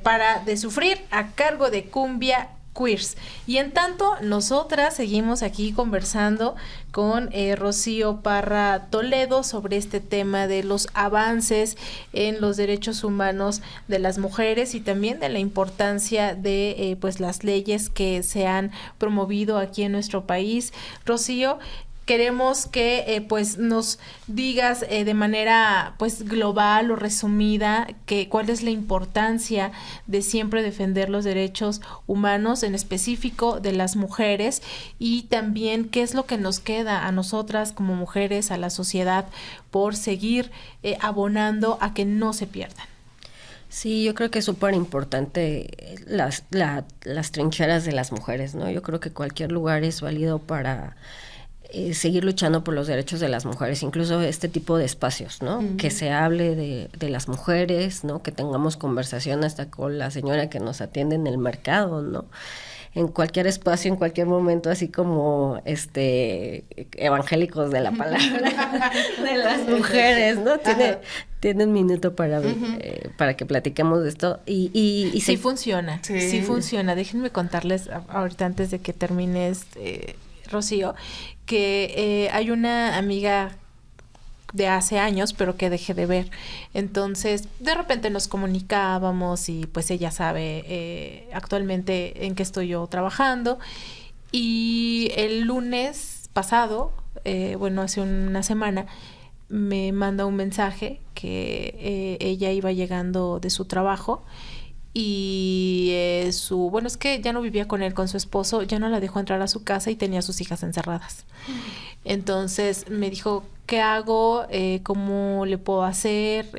Para de Sufrir, a cargo de Cumbia Queers. Y en tanto, nosotras seguimos aquí conversando con Rocío Parra Toledo sobre este tema de los avances en los derechos humanos de las mujeres y también de la importancia de pues las leyes que se han promovido aquí en nuestro país. Rocío, queremos que pues nos digas de manera pues global o resumida cuál es la importancia de siempre defender los derechos humanos, en específico de las mujeres, y también qué es lo que nos queda a nosotras como mujeres, a la sociedad, por seguir abonando a que no se pierdan. Sí, yo creo que es súper importante las trincheras de las mujeres, ¿no? Yo creo que cualquier lugar es válido para seguir luchando por los derechos de las mujeres, incluso este tipo de espacios, ¿no? Uh-huh. Que se hable de las mujeres, ¿no? Que tengamos conversación hasta con la señora que nos atiende en el mercado, ¿no? En cualquier espacio, en cualquier momento, así como evangélicos de la palabra de las mujeres, ¿no? Tiene un minuto para que platiquemos de esto y sí funciona, sí funciona. Déjenme contarles ahorita antes de que termines, Rocío, que hay una amiga de hace años, pero que dejé de ver. Entonces, de repente nos comunicábamos y pues ella sabe actualmente en qué estoy yo trabajando. Y el lunes pasado, hace una semana, me manda un mensaje que ella iba llegando de su trabajo y es que ya no vivía con él, con su esposo, ya no la dejó entrar a su casa y tenía a sus hijas encerradas. Entonces me dijo, ¿qué hago? ¿Cómo le puedo hacer?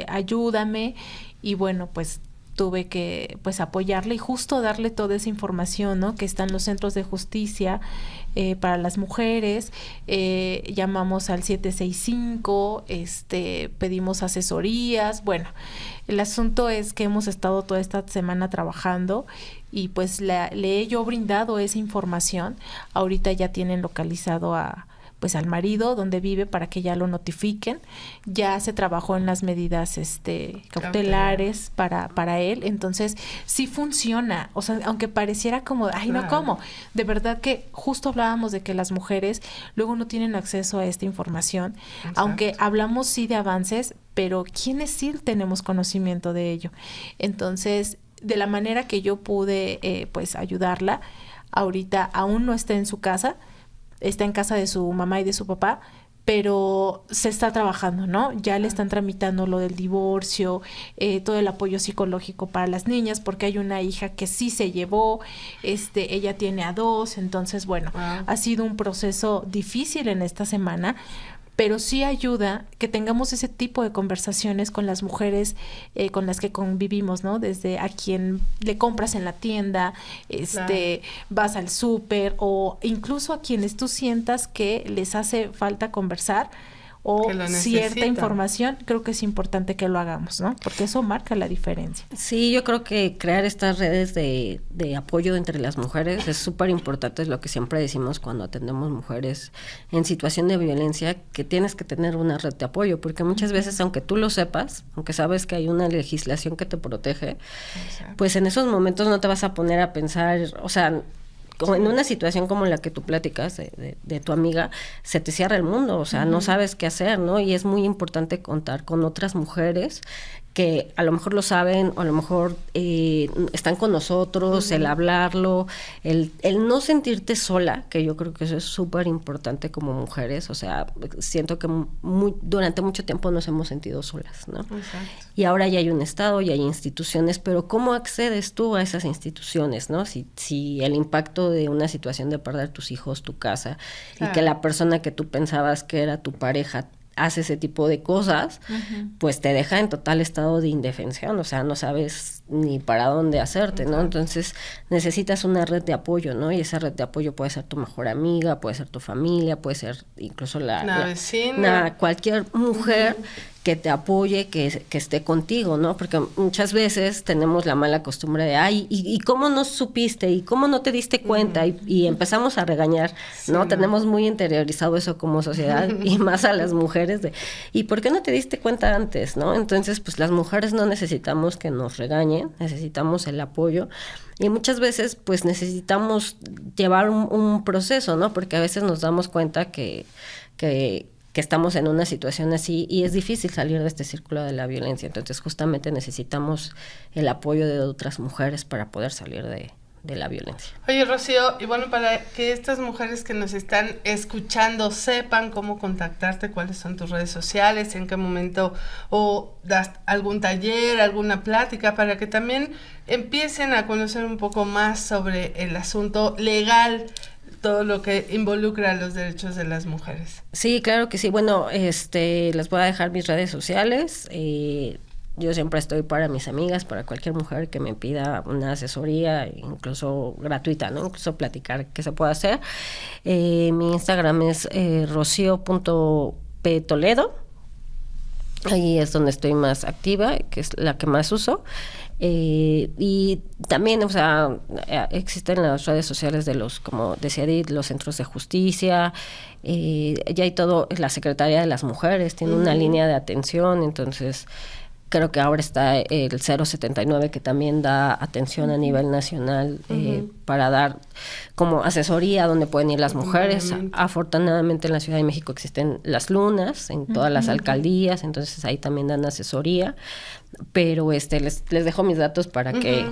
Ayúdame. Y bueno, pues tuve que apoyarle y justo darle toda esa información, ¿no? Que están los centros de justicia para las mujeres. Llamamos al 765, pedimos asesorías. Bueno, el asunto es que hemos estado toda esta semana trabajando y pues le he yo brindado esa información. Ahorita ya tienen localizado al marido donde vive para que ya lo notifiquen. Ya se trabajó en las medidas cautelares para él. Entonces sí funciona, o sea, aunque pareciera como no, ¿cómo? De verdad que justo hablábamos de que las mujeres luego no tienen acceso a esta información. Exacto. Aunque hablamos sí de avances, pero ¿quiénes sí tenemos conocimiento de ello? Entonces, de la manera que yo pude ayudarla, ahorita aún no está en su casa, está en casa de su mamá y de su papá, pero se está trabajando, ¿no? Ya le están tramitando lo del divorcio, todo el apoyo psicológico para las niñas, porque hay una hija que sí se llevó, ella tiene a 2, entonces, ha sido un proceso difícil en esta semana, pero sí ayuda que tengamos ese tipo de conversaciones con las mujeres con las que convivimos, ¿no? Desde a quien le compras en la tienda, vas al súper, o incluso a quienes tú sientas que les hace falta conversar. o Que lo cierta necesitan. información, creo que es importante que lo hagamos, ¿no? Porque eso marca la diferencia. Sí, yo creo que crear estas redes de apoyo entre las mujeres es súper importante, es lo que siempre decimos cuando atendemos mujeres en situación de violencia, que tienes que tener una red de apoyo, porque muchas veces, aunque tú lo sepas, aunque sabes que hay una legislación que te protege, Exacto. pues en esos momentos no te vas a poner a pensar, o sea, como en una situación como la que tú platicas de tu amiga, se te cierra el mundo, o sea, no sabes qué hacer, ¿no? Y es muy importante contar con otras mujeres que a lo mejor lo saben, o a lo mejor están con nosotros, el hablarlo, el no sentirte sola, que yo creo que eso es súper importante como mujeres, o sea, siento que durante mucho tiempo nos hemos sentido solas, ¿no? Exacto. Y ahora ya hay un Estado, ya hay instituciones, pero ¿cómo accedes tú a esas instituciones, no? Si el impacto de una situación de perder tus hijos, tu casa, Claro. y que la persona que tú pensabas que era tu pareja hace ese tipo de cosas, pues te deja en total estado de indefensión, o sea, no sabes ni para dónde hacerte, ¿no? Entonces necesitas una red de apoyo, ¿no? Y esa red de apoyo puede ser tu mejor amiga, puede ser tu familia, puede ser incluso La vecina. cualquier mujer que te apoye, que esté contigo, ¿no? Porque muchas veces tenemos la mala costumbre de, ay, ¿y cómo no supiste? ¿Y cómo no te diste cuenta? Y empezamos a regañar, Sí, ¿no? ¿no? Tenemos muy interiorizado eso como sociedad y más a las mujeres de, ¿y por qué no te diste cuenta antes, no? Entonces, pues las mujeres no necesitamos que nos regañen, necesitamos el apoyo y muchas veces, pues necesitamos llevar un proceso, ¿no? Porque a veces nos damos cuenta que estamos en una situación así y es difícil salir de este círculo de la violencia. Entonces, justamente necesitamos el apoyo de otras mujeres para poder salir de la violencia. Oye, Rocío, y bueno, para que estas mujeres que nos están escuchando sepan cómo contactarte, cuáles son tus redes sociales, en qué momento o das algún taller, alguna plática, para que también empiecen a conocer un poco más sobre el asunto legal, todo lo que involucra los derechos de las mujeres. Sí, claro que sí. Bueno, les voy a dejar mis redes sociales. Yo siempre estoy para mis amigas, para cualquier mujer que me pida una asesoría, incluso gratuita, ¿no? Incluso platicar qué se puede hacer. Mi Instagram es rocio.ptoledo. Ahí es donde estoy más activa, que es la que más uso. Y también, o sea, existen las redes sociales de los, como decía Edith, los centros de justicia, ya hay todo, la Secretaría de las Mujeres tiene una línea de atención, entonces creo que ahora está el 079 que también da atención a nivel nacional para dar como asesoría donde pueden ir las mujeres. Afortunadamente en la Ciudad de México existen las lunas en todas las alcaldías, entonces ahí también dan asesoría, pero les dejo mis datos para que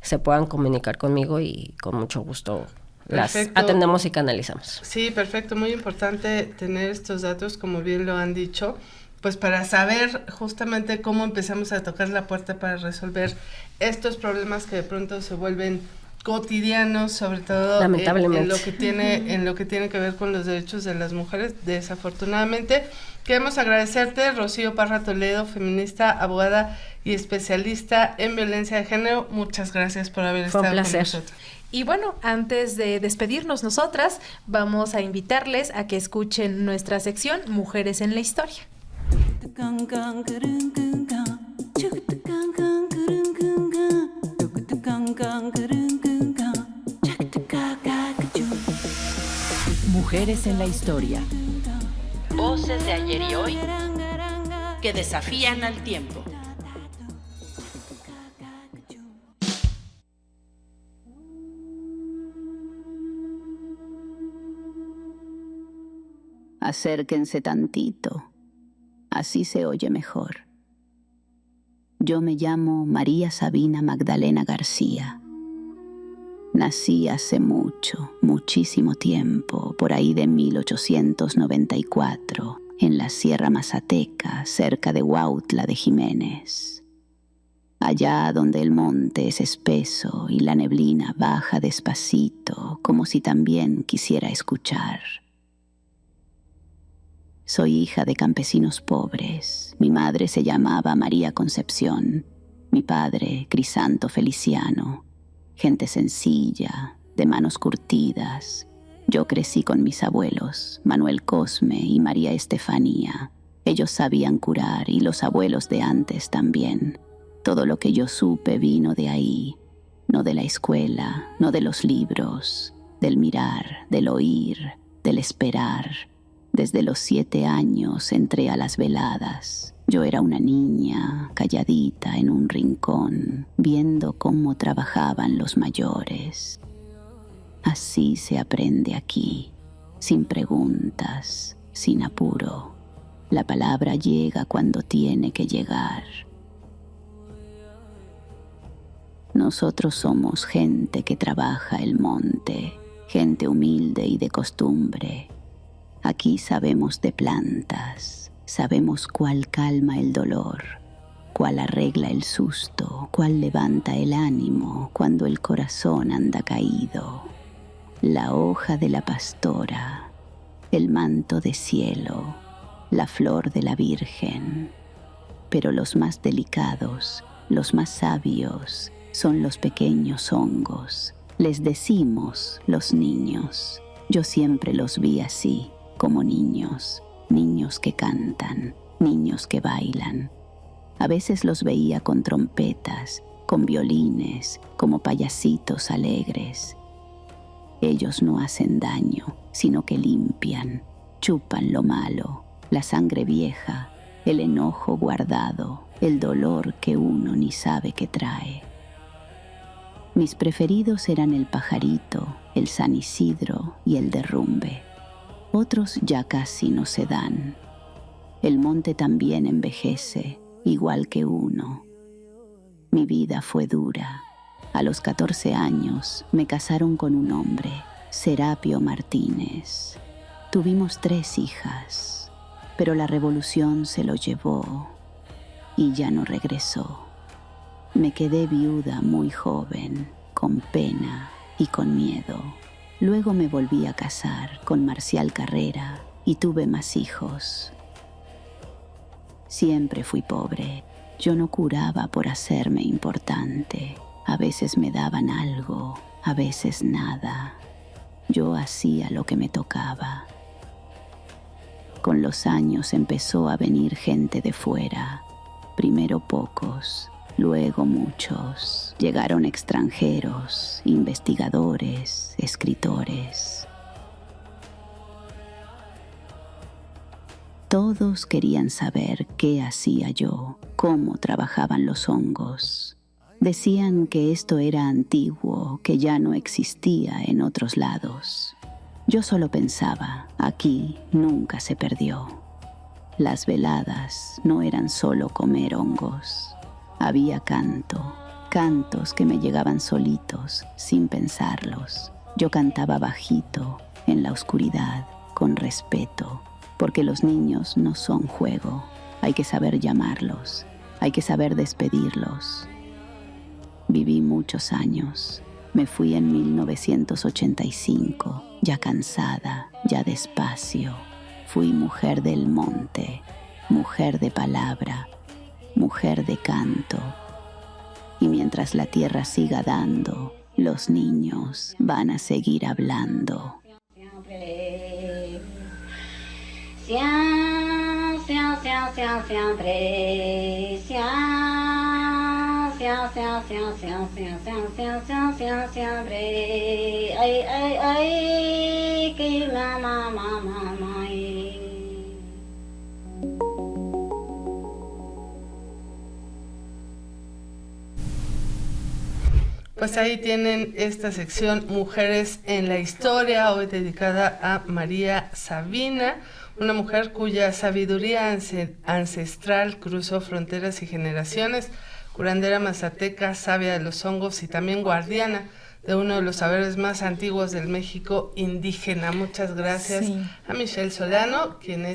se puedan comunicar conmigo y con mucho gusto las atendemos y canalizamos. Sí, perfecto, muy importante tener estos datos, como bien lo han dicho, pues para saber justamente cómo empezamos a tocar la puerta para resolver estos problemas que de pronto se vuelven cotidianos, sobre todo lamentablemente en lo que tiene que ver con los derechos de las mujeres, desafortunadamente. Queremos agradecerte, Rocío Parra Toledo, feminista, abogada y especialista en violencia de género. Muchas gracias por haber estado con nosotros. Y bueno, antes de despedirnos nosotras, vamos a invitarles a que escuchen nuestra sección Mujeres en la Historia. Mujeres en la Historia. Voces de ayer y hoy que desafían al tiempo. Acérquense tantito, así se oye mejor. Yo me llamo María Sabina Magdalena García. Nací hace mucho, muchísimo tiempo, por ahí de 1894, en la Sierra Mazateca, cerca de Huautla de Jiménez. Allá donde el monte es espeso y la neblina baja despacito, como si también quisiera escuchar. Soy hija de campesinos pobres. Mi madre se llamaba María Concepción, mi padre Crisanto Feliciano. Gente sencilla, de manos curtidas, Yo crecí con mis abuelos, Manuel Cosme y María Estefanía. Ellos sabían curar y los abuelos de antes también. Todo lo que yo supe vino de ahí, no de la escuela, no de los libros, del mirar, del oír, del esperar. Desde los 7 años entré a las veladas. Yo era una niña, calladita en un rincón, viendo cómo trabajaban los mayores. Así se aprende aquí, sin preguntas, sin apuro. La palabra llega cuando tiene que llegar. Nosotros somos gente que trabaja el monte, gente humilde y de costumbre. Aquí sabemos de plantas, sabemos cuál calma el dolor, cuál arregla el susto, cuál levanta el ánimo cuando el corazón anda caído. La hoja de la pastora, el manto de cielo, la flor de la Virgen. Pero los más delicados, los más sabios, son los pequeños hongos. Les decimos los niños. Yo siempre los vi así, como niños, niños que cantan, niños que bailan. A veces los veía con trompetas, con violines, como payasitos alegres. Ellos no hacen daño, sino que limpian, chupan lo malo, la sangre vieja, el enojo guardado, el dolor que uno ni sabe que trae. Mis preferidos eran el pajarito, el San Isidro y el derrumbe. Otros ya casi no se dan. El monte también envejece, igual que uno. Mi vida fue dura. A los 14 años me casaron con un hombre, Serapio Martínez. Tuvimos 3 hijas, pero la revolución se lo llevó y ya no regresó. Me quedé viuda muy joven, con pena y con miedo. Luego me volví a casar con Marcial Carrera y tuve más hijos. Siempre fui pobre. Yo no curaba por hacerme importante. A veces me daban algo, a veces nada. Yo hacía lo que me tocaba. Con los años empezó a venir gente de fuera. Primero pocos, luego muchos. Llegaron extranjeros, investigadores, escritores. Todos querían saber qué hacía yo, cómo trabajaban los hongos. Decían que esto era antiguo, que ya no existía en otros lados. Yo solo pensaba, aquí nunca se perdió. Las veladas no eran solo comer hongos. Había canto, cantos que me llegaban solitos, sin pensarlos. Yo cantaba bajito, en la oscuridad, con respeto, porque los niños no son juego. Hay que saber llamarlos, hay que saber despedirlos. Viví muchos años. Me fui en 1985, ya cansada, ya despacio. Fui mujer del monte, mujer de palabra, mujer de canto. Y mientras la tierra siga dando, los niños van a seguir hablando. Pues ahí tienen esta sección Mujeres en la Historia, hoy dedicada a María Sabina, una mujer cuya sabiduría ancestral cruzó fronteras y generaciones, curandera mazateca, sabia de los hongos y también guardiana de uno de los saberes más antiguos del México indígena. Muchas gracias a Michelle Solano, quien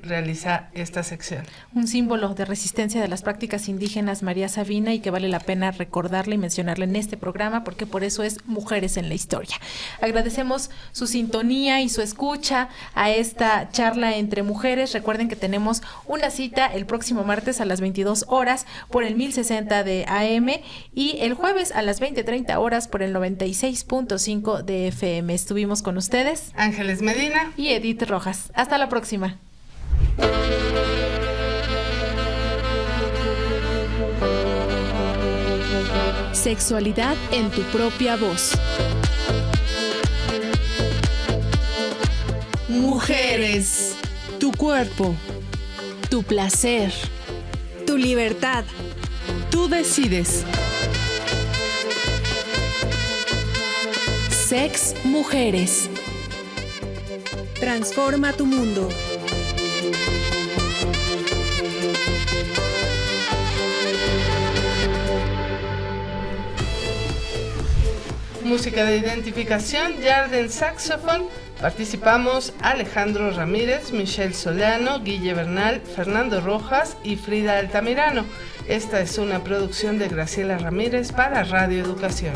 realiza esta sección. Un símbolo de resistencia de las prácticas indígenas, María Sabina, y que vale la pena recordarla y mencionarla en este programa, porque por eso es Mujeres en la Historia. Agradecemos su sintonía y su escucha a esta charla entre mujeres. Recuerden que tenemos una cita el próximo martes a las 22 horas por el 1060 de AM y el jueves a las 20:30 horas por el 96.5 de FM. Estuvimos con ustedes Ángeles Medina y Edith Rojas. Hasta la próxima. Sexualidad en tu propia voz. Mujeres, tu cuerpo, tu placer, tu libertad. tú decides. Sex Mujeres. Transforma tu mundo. Música de identificación, Yarden Saxofón. Participamos Alejandro Ramírez, Michelle Solano, Guille Bernal, Fernando Rojas y Frida Altamirano. Esta es una producción de Graciela Ramírez para Radio Educación.